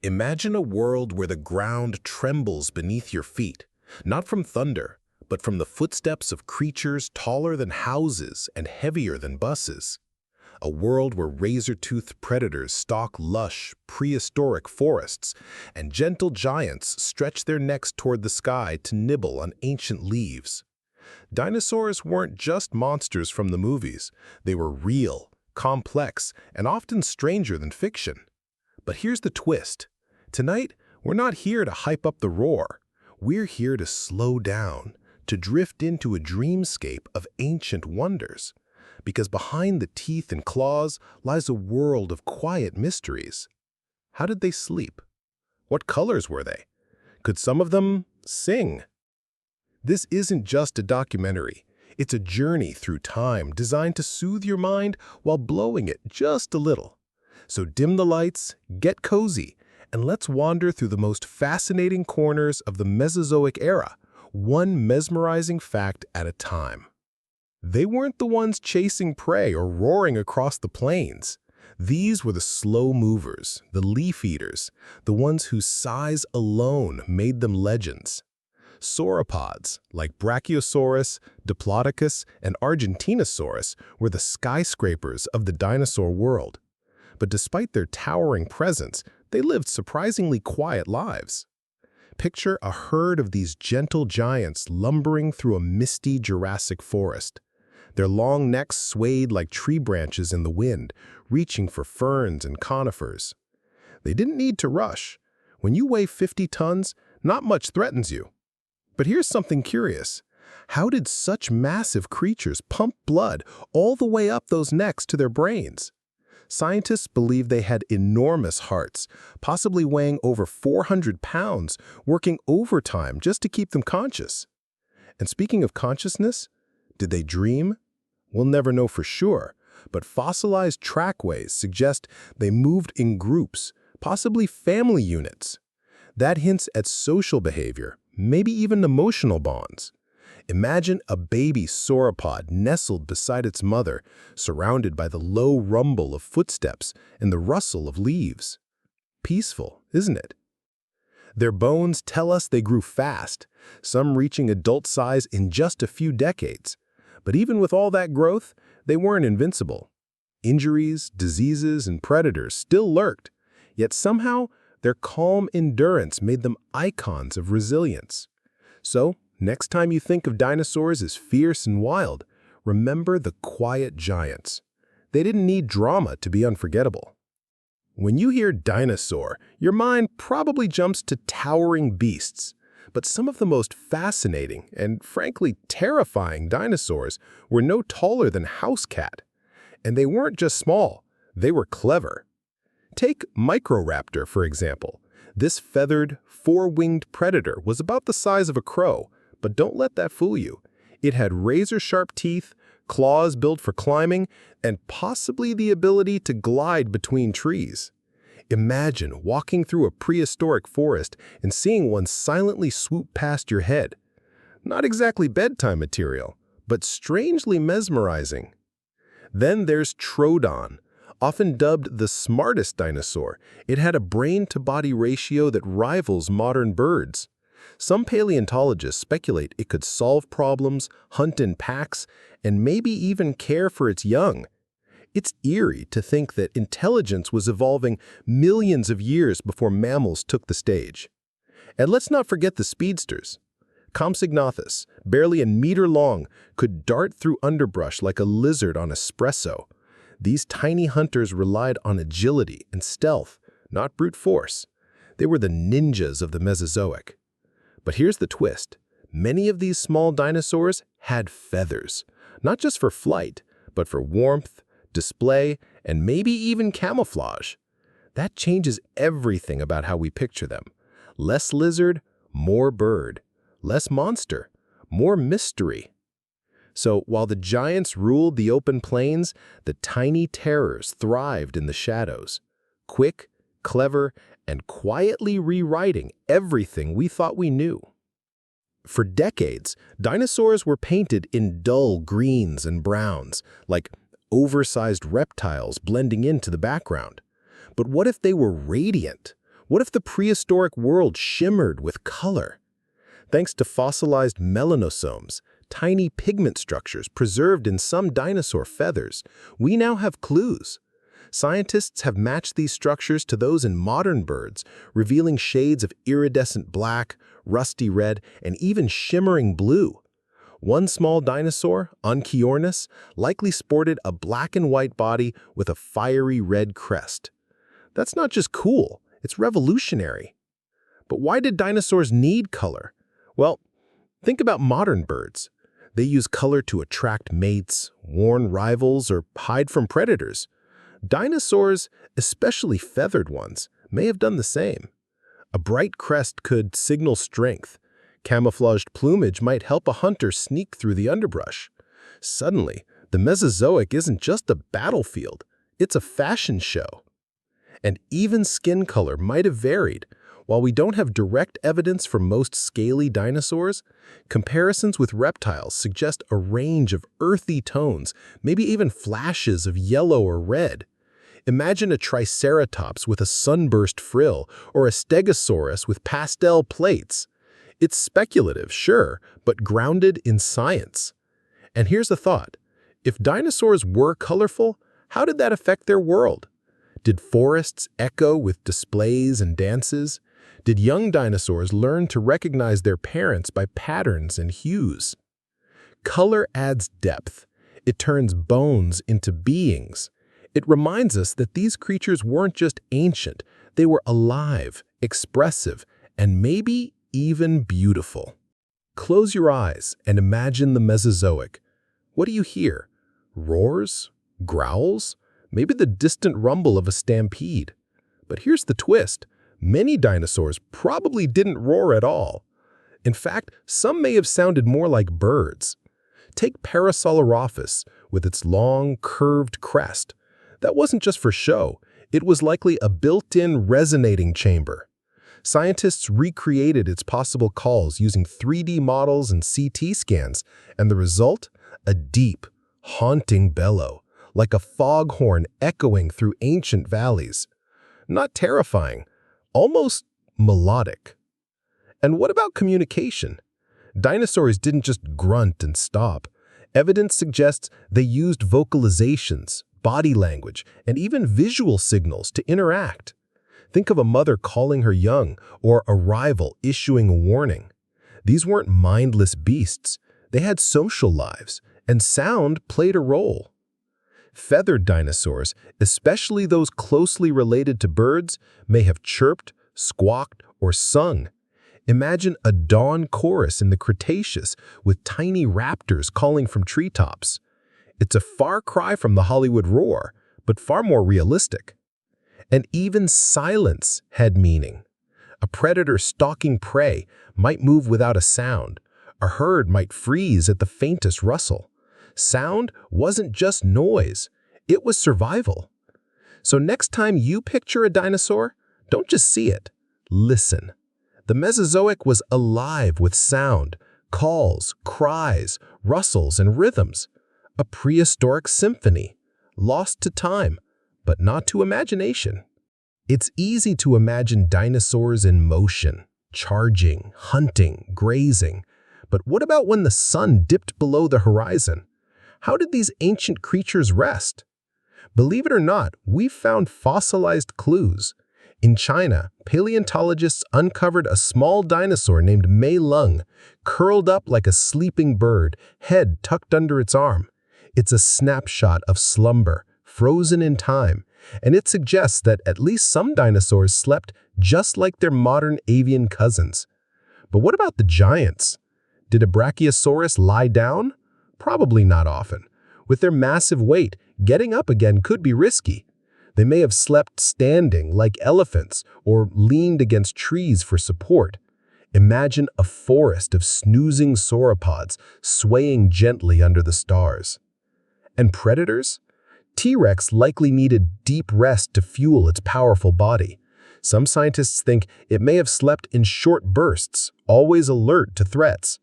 Imagine a world where the ground trembles beneath your feet, not from thunder, but from the footsteps of creatures taller than houses and heavier than buses. A world where razor-toothed predators stalk lush, prehistoric forests, and gentle giants stretch their necks toward the sky to nibble on ancient leaves. Dinosaurs weren't just monsters from the movies. They were real, complex, and often stranger than fiction. But here's the twist. Tonight, we're not here to hype up the roar. We're here to slow down, to drift into a dreamscape of ancient wonders. Because behind the teeth and claws lies a world of quiet mysteries. How did they sleep? What colors were they? Could some of them sing? This isn't just a documentary. It's a journey through time designed to soothe your mind while blowing it just a little. So dim the lights, get cozy, and let's wander through the most fascinating corners of the Mesozoic era, one mesmerizing fact at a time. They weren't the ones chasing prey or roaring across the plains. These were the slow movers, the leaf eaters, the ones whose size alone made them legends. Sauropods, like Brachiosaurus, Diplodocus, and Argentinosaurus, were the skyscrapers of the dinosaur world. But despite their towering presence, they lived surprisingly quiet lives. Picture a herd of these gentle giants lumbering through a misty Jurassic forest. Their long necks swayed like tree branches in the wind, reaching for ferns and conifers. They didn't need to rush. When you weigh 50 tons, not much threatens you. But here's something curious. How did such massive creatures pump blood all the way up those necks to their brains? Scientists believe they had enormous hearts, possibly weighing over 400 pounds, working overtime just to keep them conscious. And speaking of consciousness, did they dream? We'll never know for sure, but fossilized trackways suggest they moved in groups, possibly family units. That hints at social behavior, maybe even emotional bonds. Imagine a baby sauropod nestled beside its mother, surrounded by the low rumble of footsteps and the rustle of leaves. Peaceful, isn't it? Their bones tell us they grew fast, some reaching adult size in just a few decades. But even with all that growth, they weren't invincible. Injuries, diseases, and predators still lurked, yet somehow their calm endurance made them icons of resilience. So, next time you think of dinosaurs as fierce and wild, remember the quiet giants. They didn't need drama to be unforgettable. When you hear dinosaur, your mind probably jumps to towering beasts. But some of the most fascinating and, frankly, terrifying dinosaurs were no taller than house cat. And they weren't just small, they were clever. Take Microraptor, for example. This feathered, four-winged predator was about the size of a crow, but don't let that fool you. It had razor-sharp teeth, claws built for climbing, and possibly the ability to glide between trees. Imagine walking through a prehistoric forest and seeing one silently swoop past your head. Not exactly bedtime material, but strangely mesmerizing. Then there's Troodon. Often dubbed the smartest dinosaur, it had a brain-to-body ratio that rivals modern birds. Some paleontologists speculate it could solve problems, hunt in packs, and maybe even care for its young. It's eerie to think that intelligence was evolving millions of years before mammals took the stage. And let's not forget the speedsters. Compsognathus, barely a meter long, could dart through underbrush like a lizard on espresso. These tiny hunters relied on agility and stealth, not brute force. They were the ninjas of the Mesozoic. But here's the twist. Many of these small dinosaurs had feathers, not just for flight, but for warmth, display, and maybe even camouflage. That changes everything about how we picture them. Less lizard, more bird. Less monster, more mystery. So while the giants ruled the open plains, the tiny terrors thrived in the shadows. Quick, clever, and quietly rewriting everything we thought we knew. For decades, dinosaurs were painted in dull greens and browns, like oversized reptiles blending into the background. But what if they were radiant? What if the prehistoric world shimmered with color? Thanks to fossilized melanosomes, tiny pigment structures preserved in some dinosaur feathers, we now have clues. Scientists have matched these structures to those in modern birds, revealing shades of iridescent black, rusty red, and even shimmering blue. One small dinosaur, Onchiornis, likely sported a black and white body with a fiery red crest. That's not just cool, it's revolutionary. But why did dinosaurs need color? Well, think about modern birds. They use color to attract mates, warn rivals, or hide from predators. Dinosaurs, especially feathered ones, may have done the same. A bright crest could signal strength. Camouflaged plumage might help a hunter sneak through the underbrush. Suddenly, the Mesozoic isn't just a battlefield, it's a fashion show. And even skin color might have varied. While we don't have direct evidence for most scaly dinosaurs, comparisons with reptiles suggest a range of earthy tones, maybe even flashes of yellow or red. Imagine a Triceratops with a sunburst frill or a Stegosaurus with pastel plates. It's speculative, sure, but grounded in science. And here's the thought. If dinosaurs were colorful, how did that affect their world? Did forests echo with displays and dances? Did young dinosaurs learn to recognize their parents by patterns and hues? Color adds depth. It turns bones into beings. It reminds us that these creatures weren't just ancient, they were alive, expressive, and maybe even beautiful. Close your eyes and imagine the Mesozoic. What do you hear? Roars? Growls? Maybe the distant rumble of a stampede. But here's the twist. Many dinosaurs probably didn't roar at all. In fact, some may have sounded more like birds. Take Parasaurolophus with its long, curved crest. That wasn't just for show. It was likely a built-in resonating chamber. Scientists recreated its possible calls using 3D models and CT scans, and the result? A deep, haunting bellow, like a foghorn echoing through ancient valleys. Not terrifying, almost melodic. And what about communication? Dinosaurs didn't just grunt and stop. Evidence suggests they used vocalizations, body language, and even visual signals to interact. Think of a mother calling her young or a rival issuing a warning. These weren't mindless beasts. They had social lives, and sound played a role. Feathered dinosaurs, especially those closely related to birds, may have chirped, squawked, or sung. Imagine a dawn chorus in the Cretaceous with tiny raptors calling from treetops. It's a far cry from the Hollywood roar, but far more realistic. And even silence had meaning. A predator stalking prey might move without a sound. A herd might freeze at the faintest rustle. Sound wasn't just noise, it was survival. So next time you picture a dinosaur, don't just see it, listen. The Mesozoic was alive with sound, calls, cries, rustles, and rhythms. A prehistoric symphony, lost to time, but not to imagination. It's easy to imagine dinosaurs in motion, charging, hunting, grazing. But what about when the sun dipped below the horizon? How did these ancient creatures rest? Believe it or not, we've found fossilized clues. In China, paleontologists uncovered a small dinosaur named Mei Lung, curled up like a sleeping bird, head tucked under its arm. It's a snapshot of slumber, frozen in time, and it suggests that at least some dinosaurs slept just like their modern avian cousins. But what about the giants? Did a Brachiosaurus lie down? Probably not often. With their massive weight, getting up again could be risky. They may have slept standing like elephants or leaned against trees for support. Imagine a forest of snoozing sauropods swaying gently under the stars. And predators? T-Rex likely needed deep rest to fuel its powerful body. Some scientists think it may have slept in short bursts, always alert to threats.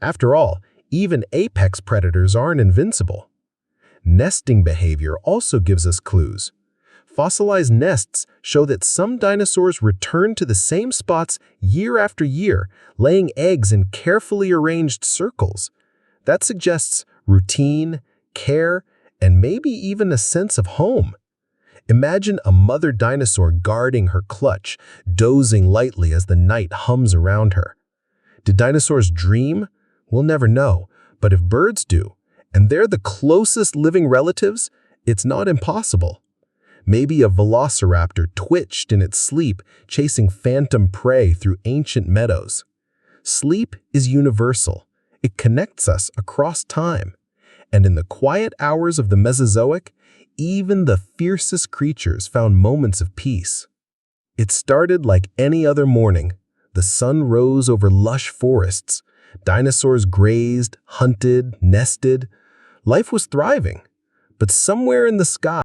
After all, even apex predators aren't invincible. Nesting behavior also gives us clues. Fossilized nests show that some dinosaurs return to the same spots year after year, laying eggs in carefully arranged circles. That suggests routine, care, and maybe even a sense of home. Imagine a mother dinosaur guarding her clutch, dozing lightly as the night hums around her. Did dinosaurs dream? We'll never know, but if birds do, and they're the closest living relatives, it's not impossible. Maybe a velociraptor twitched in its sleep, chasing phantom prey through ancient meadows. Sleep is universal. It connects us across time. And in the quiet hours of the Mesozoic, even the fiercest creatures found moments of peace. It started like any other morning. The sun rose over lush forests. Dinosaurs grazed, hunted, nested. Life was thriving. But somewhere in the sky,